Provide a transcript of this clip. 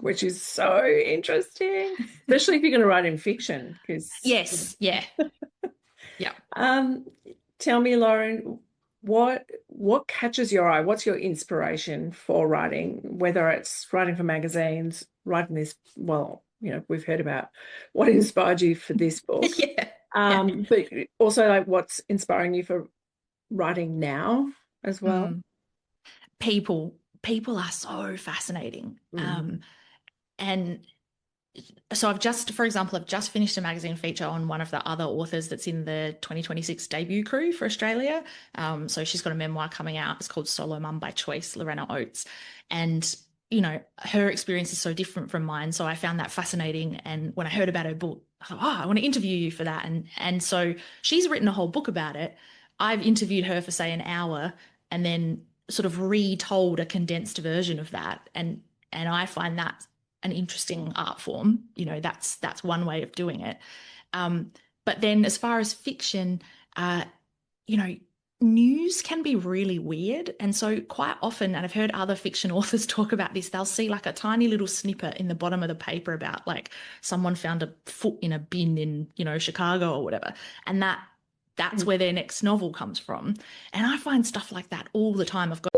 which is so interesting, especially if you're going to write in fiction. Because Yes, yeah, yeah. um, tell me, Lauren, what catches your eye? What's your inspiration for writing? Whether it's writing for magazines, writing this, well, we've heard about what inspired you for this book, Yeah, yeah. but also like what's inspiring you for writing now as well. Mm. People are so fascinating. Mm. And so for example, I've just finished a magazine feature on one of the other authors that's in the 2026 debut crew for Australia. So she's got a memoir coming out. It's called Solo Mum by Choice, Lorena Oates. And, her experience is so different from mine. So I found that fascinating. And when I heard about her book, I thought, I want to interview you for that. And so she's written a whole book about it. I've interviewed her for, say, an hour and then sort of retold a condensed version of that. And I find that an interesting art form. That's one way of doing it. Um, but then as far as fiction, uh, you know, news can be really weird. And so quite often, and I've heard other fiction authors talk about this, they'll see like a tiny little snippet in the bottom of the paper about like someone found a foot in a bin in, Chicago or whatever. And that's where their next novel comes from. And I find stuff like that all the time. I've got